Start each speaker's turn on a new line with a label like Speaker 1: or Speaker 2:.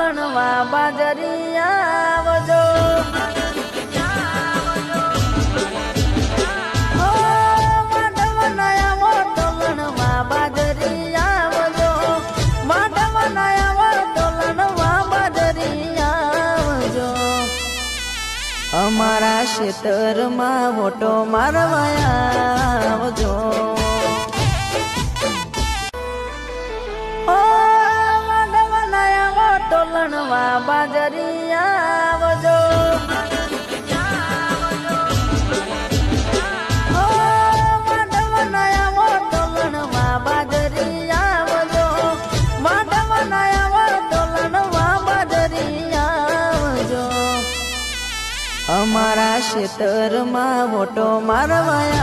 Speaker 1: તોલણવા બાજરિયા આવજો અમારા ખેતરમાં મોટો મારવાયા આવજો વાડવનાયા ટોલણવા બાજરિયા આવજો વાડવનાયા ટોલણવા બાજરિયા આવજો વાડવનાયા ટોલણવા બાજરિયા આવજો અમારા ખેતરમાં મોટો મારવાયા